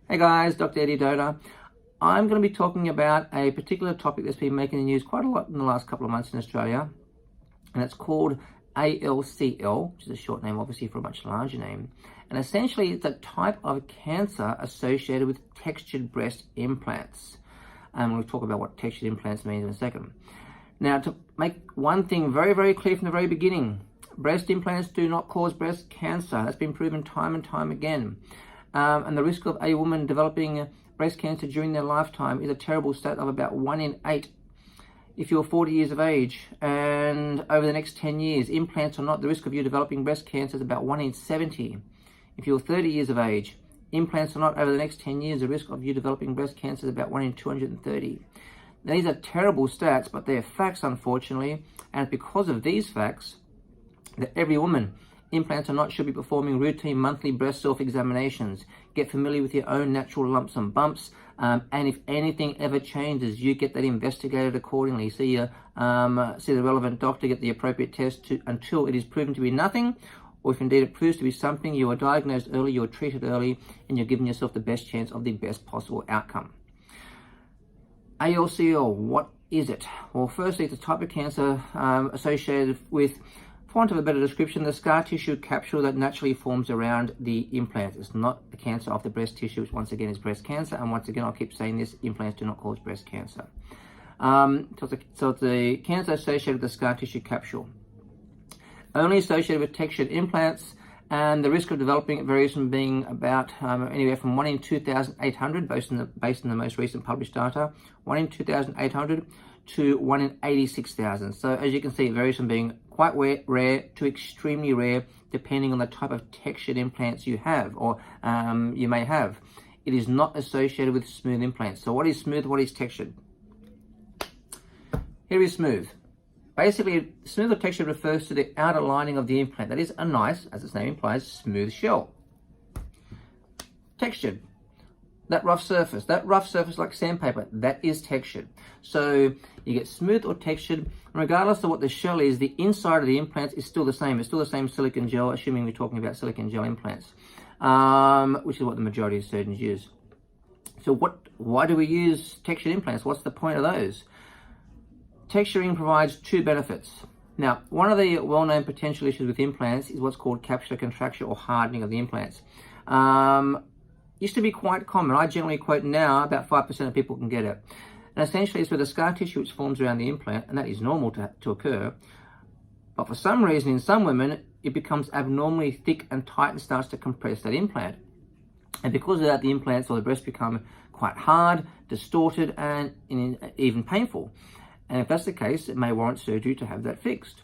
Hey guys, Dr. Eddy Dona. I'm going to be talking about a particular topic that's been making the news quite a lot in the last couple of months in Australia, and it's called ALCL, which is a short name obviously for a much larger name. And essentially it's a type of cancer associated with textured breast implants. And we'll talk about what textured implants mean in a second. Now, to make one thing very, very clear from the very beginning, breast implants do not cause breast cancer. That's been proven time and time again. And the risk of a woman developing breast cancer during their lifetime is a terrible stat of about 1 in 8. If you're 40 years of age and over the next 10 years, implants or not, the risk of you developing breast cancer is about 1 in 70. If you're 30 years of age, implants or not, over the next 10 years, the risk of you developing breast cancer is about 1 in 230. Now, these are terrible stats, but they're facts, unfortunately. And because of these facts, that every woman, implants or not, should be performing routine monthly breast self-examinations. Get familiar with your own natural lumps and bumps, and if anything ever changes, you get that investigated accordingly. See the relevant doctor, get the appropriate test until it is proven to be nothing, or if indeed it proves to be something, you are diagnosed early, you are treated early, and you're giving yourself the best chance of the best possible outcome. ALCL, what is it? Well, firstly, it's a type of cancer associated with, for want of a better description, the scar tissue capsule that naturally forms around the implant. It's not the cancer of the breast tissue, which once again is breast cancer. And once again, I'll keep saying this, implants do not cause breast cancer. So it's a cancer associated with the scar tissue capsule. Only associated with textured implants, and the risk of developing it varies from being about anywhere from 1 in 2,800, based on the most recent published data, 1 in 2,800 to 1 in 86,000. So as you can see, it varies from being quite rare to extremely rare, depending on the type of textured implants you have or you may have. It is not associated with smooth implants. So what is smooth? What is textured? Here is smooth. Basically, smooth or textured refers to the outer lining of the implant. That is a nice, as its name implies, smooth shell. Textured. That rough surface like sandpaper, that is textured. So you get smooth or textured, regardless of what the shell is, the inside of the implants is still the same. It's still the same silicone gel, assuming we're talking about silicone gel implants, which is what the majority of surgeons use. So why do we use textured implants? What's the point of those? Texturing provides two benefits. Now, one of the well-known potential issues with implants is what's called capsular contracture or hardening of the implants. Used to be quite common. I generally quote now about 5% of people can get it. And essentially it's where the scar tissue which forms around the implant, and that is normal to occur. But for some reason, in some women, it becomes abnormally thick and tight and starts to compress that implant. And because of that, the implants or the breast become quite hard, distorted, and even painful. And if that's the case, it may warrant surgery to have that fixed.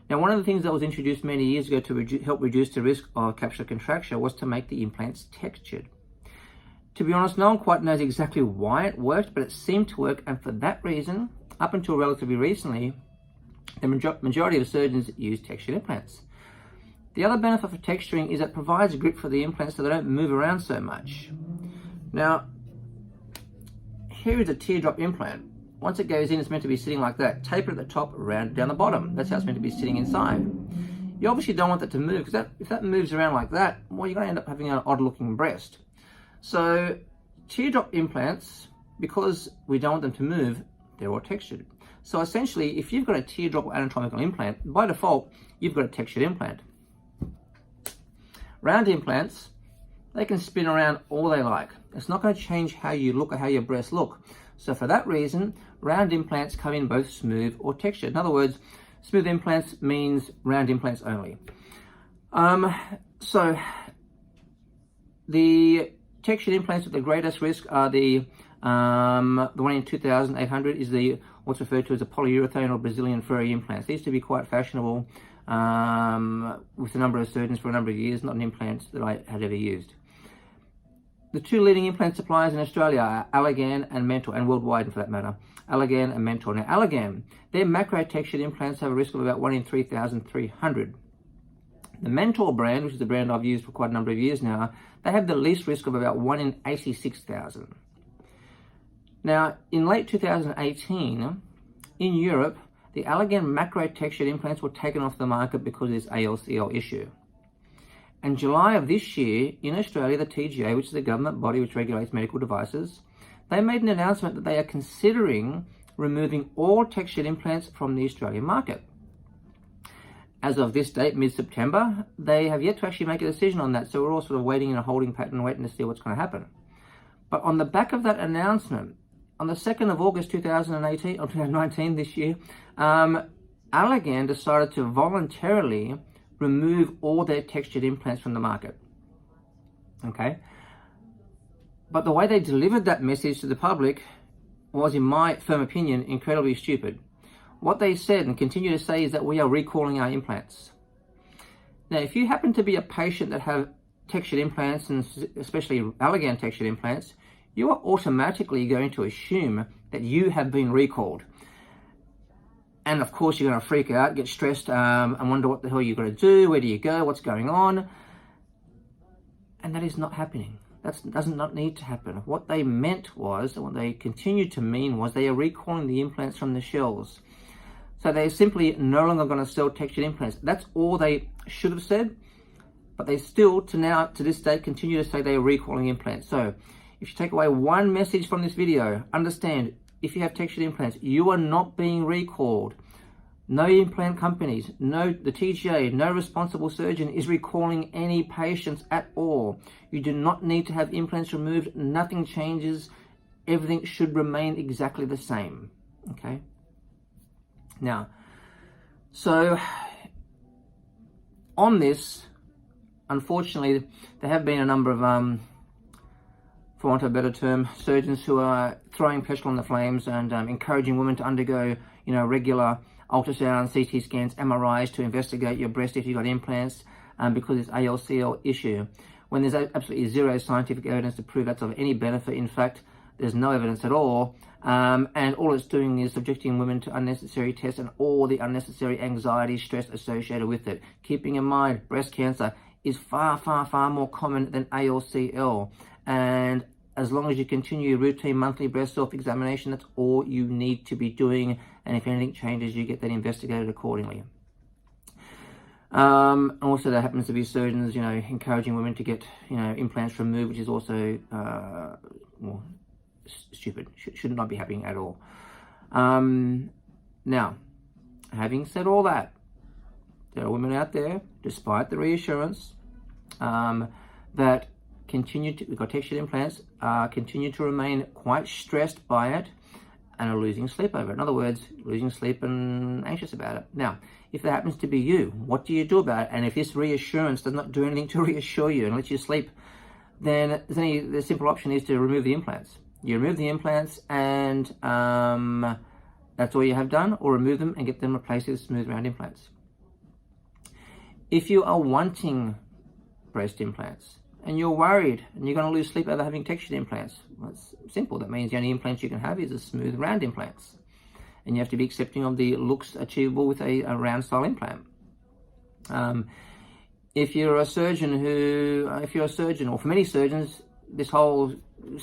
Now, one of the things that was introduced many years ago to help reduce the risk of capsular contracture was to make the implants textured. To be honest, no one quite knows exactly why it worked, but it seemed to work, and for that reason, up until relatively recently, the majority of surgeons use textured implants. The other benefit for texturing is it provides grip for the implants so they don't move around so much. Now, here is a teardrop implant. Once it goes in, it's meant to be sitting like that. Taper at the top, round down the bottom. That's how it's meant to be sitting inside. You obviously don't want that to move, because if that moves around like that, well, you're going to end up having an odd-looking breast. So teardrop implants, because we don't want them to move, they're all textured. So essentially, if you've got a teardrop or anatomical implant, by default, you've got a textured implant. Round implants, they can spin around all they like. It's not going to change how you look or how your breasts look. So for that reason, round implants come in both smooth or textured. In other words, smooth implants means round implants only. So the textured implants with the greatest risk are the 1 in 2,800 is what's referred to as a polyurethane or Brazilian furry implants. These used to be quite fashionable with a number of surgeons for a number of years, not an implant that I had ever used. The two leading implant suppliers in Australia are Allergan and Mentor, and worldwide for that matter, Allergan and Mentor. Now, Allergan, their macro-textured implants have a risk of about 1 in 3,300. The Mentor brand, which is the brand I've used for quite a number of years now, they have the least risk of about 1 in 86,000. Now, in late 2018, in Europe, the Allergan macro-textured implants were taken off the market because of this ALCL issue. In July of this year, in Australia, the TGA, which is the government body which regulates medical devices, they made an announcement that they are considering removing all textured implants from the Australian market. As of this date, mid-September, they have yet to actually make a decision on that, so we're all sort of waiting in a holding pattern, waiting to see what's going to happen. But on the back of that announcement, on the 2nd of August 2018, or 2019 this year, Allergan decided to voluntarily remove all their textured implants from the market. Okay? But the way they delivered that message to the public was, in my firm opinion, incredibly stupid. What they said and continue to say is that we are recalling our implants. Now, if you happen to be a patient that have textured implants, and especially Allergan textured implants, you are automatically going to assume that you have been recalled. And of course, you're going to freak out, get stressed, and wonder what the hell you're going to do, where do you go, what's going on. And that is not happening. That does not need to happen. What they meant was, and what they continued to mean was, they are recalling the implants from the shelves. So they're simply no longer going to sell textured implants. That's all they should have said, but they still, to this day, continue to say they are recalling implants. So if you take away one message from this video, understand, if you have textured implants, you are not being recalled. No implant companies, the TGA, no responsible surgeon is recalling any patients at all. You do not need to have implants removed. Nothing changes. Everything should remain exactly the same. Okay? Now, so on this, unfortunately, there have been a number of, for want of a better term, surgeons who are throwing petrol on the flames and encouraging women to undergo, regular ultrasound, CT scans, MRIs to investigate your breast if you've got implants, because it's ALCL issue, when there's absolutely zero scientific evidence to prove that's of any benefit. In fact, there's no evidence at all, and all it's doing is subjecting women to unnecessary tests and all the unnecessary anxiety, stress associated with it. Keeping in mind, breast cancer is far, far, far more common than ALCL, and as long as you continue your routine monthly breast self-examination, that's all you need to be doing, and if anything changes, you get that investigated accordingly. Also, there happens to be surgeons, encouraging women to get, implants removed, which is also, stupid. Should not be happening at all. Now, having said all that, there are women out there, despite the reassurance, that we've got textured implants, continue to remain quite stressed by it and are losing sleep over it. In other words, losing sleep and anxious about it. Now, if that happens to be you, what do you do about it? And if this reassurance does not do anything to reassure you and let you sleep, then the simple option is to remove the implants. You remove the implants and that's all you have done, or remove them and get them replaced with smooth round implants. If you are wanting breast implants and you're worried and you're going to lose sleep over having textured implants, well, it's simple. That means the only implants you can have is a smooth round implants, and you have to be accepting of the looks achievable with a round style implant. If you're a surgeon, or for many surgeons, this whole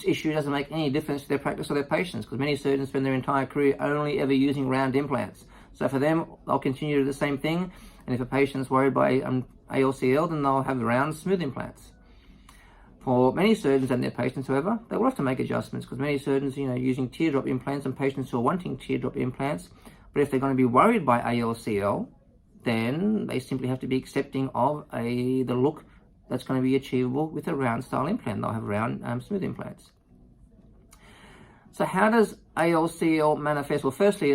issue doesn't make any difference to their practice or their patients, because many surgeons spend their entire career only ever using round implants. So for them, they'll continue to do the same thing, and if a patient's worried by ALCL, then they'll have the round smooth implants. For many surgeons and their patients, however, they will have to make adjustments, because many surgeons, using teardrop implants, and patients who are wanting teardrop implants, but if they're going to be worried by ALCL, then they simply have to be accepting of the look that's going to be achievable with a round style implant. They'll have round smooth implants. So how does ALCL manifest? Well, firstly,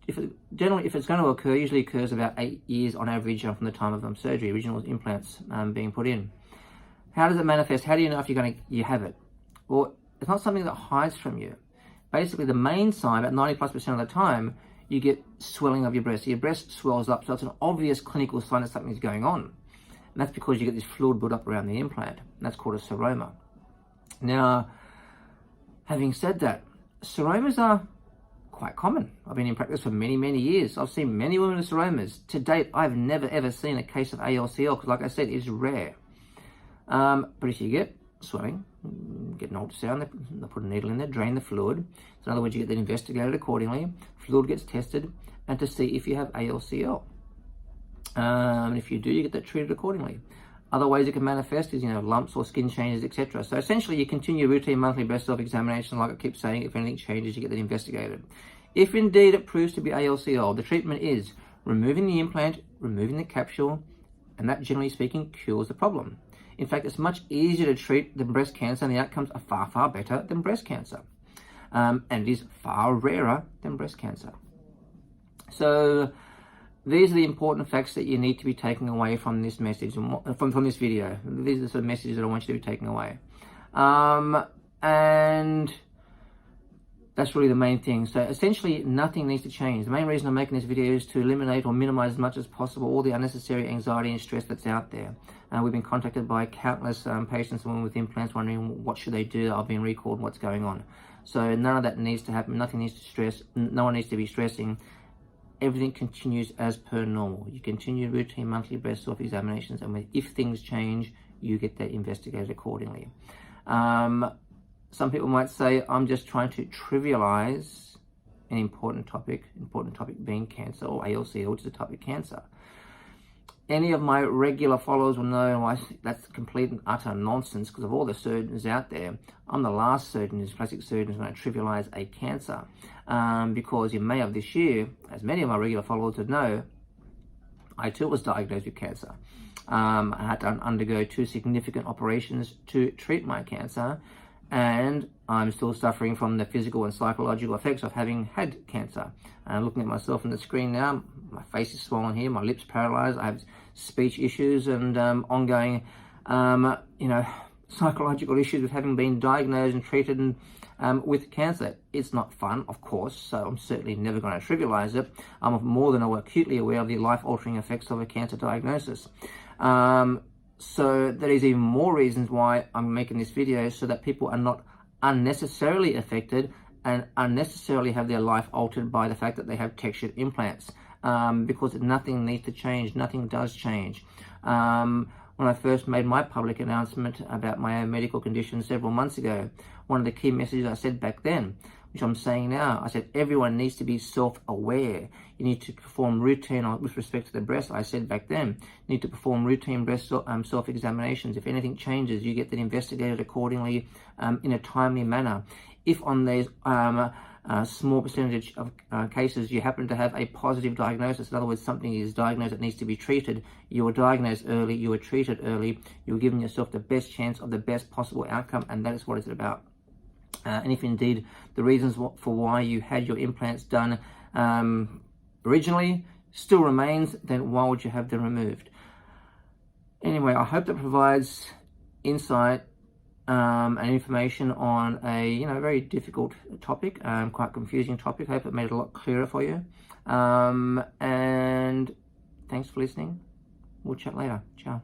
if it's going to occur, it usually occurs about 8 years on average from the time of surgery, original implants being put in. How does it manifest? How do you know if you have it? Well, it's not something that hides from you. Basically, the main sign, about 90+% of the time, you get swelling of your breast. So your breast swells up, so it's an obvious clinical sign that something's going on. And that's because you get this fluid build up around the implant. And that's called a seroma. Now, having said that, seromas are quite common. I've been in practice for many, many years. I've seen many women with seromas. To date, I've never ever seen a case of ALCL, because like I said, it's rare. But if you get swelling, get an ultrasound, they put a needle in there, drain the fluid. So in other words, you get that investigated accordingly, fluid gets tested, and to see if you have ALCL. And if you do, you get that treated accordingly. Other ways it can manifest is, lumps or skin changes, etc. So essentially, you continue routine monthly breast self-examination. Like I keep saying, if anything changes, you get that investigated. If indeed it proves to be ALCL, the treatment is removing the implant, removing the capsule, and that, generally speaking, cures the problem. In fact, it's much easier to treat than breast cancer, and the outcomes are far, far better than breast cancer. And it is far rarer than breast cancer. So these are the important facts that you need to be taking away from this message, from this video. These are the sort of messages that I want you to be taking away. And that's really the main thing. So essentially, nothing needs to change. The main reason I'm making this video is to eliminate or minimize as much as possible all the unnecessary anxiety and stress that's out there. We've been contacted by countless patients and women with implants wondering what should they do. I've been recalled, what's going on. So none of that needs to happen. Nothing needs to stress. No one needs to be stressing. Everything continues as per normal. You continue routine monthly breast self-examinations, and if things change, you get that investigated accordingly. Some people might say, I'm just trying to trivialize an important topic being cancer, or ALCL, which is a type of cancer. Any of my regular followers will know that's complete and utter nonsense, because of all the surgeons out there, I'm the last surgeon, plastic surgeon, who's going to trivialize a cancer. Because in May of this year, as many of my regular followers would know, I too was diagnosed with cancer. I had to undergo 2 significant operations to treat my cancer, and I'm still suffering from the physical and psychological effects of having had cancer. Looking at myself on the screen now, my face is swollen here, my lips paralyzed, I have speech issues and ongoing, psychological issues with having been diagnosed and treated with cancer. It's not fun, of course, so I'm certainly never going to trivialize it. I'm more than acutely aware of the life-altering effects of a cancer diagnosis. So there is even more reasons why I'm making this video, so that people are not unnecessarily affected and unnecessarily have their life altered by the fact that they have textured implants. Because nothing needs to change, nothing does change. When I first made my public announcement about my own medical condition several months ago, one of the key messages I said back then, which I'm saying now, I said everyone needs to be self-aware. You need to perform routine, with respect to the breast, I said back then, you need to perform routine breast self-examinations. If anything changes, you get that investigated accordingly in a timely manner. If on these small percentage of cases you happen to have a positive diagnosis, in other words, something is diagnosed that needs to be treated, you were diagnosed early, you were treated early, you were giving yourself the best chance of the best possible outcome, and that is what it's about. And if indeed the reasons for why you had your implants done originally still remains, then why would you have them removed? Anyway, I hope that provides insight and information on a very difficult topic, quite confusing topic. I hope it made it a lot clearer for you. And thanks for listening. We'll chat later. Ciao.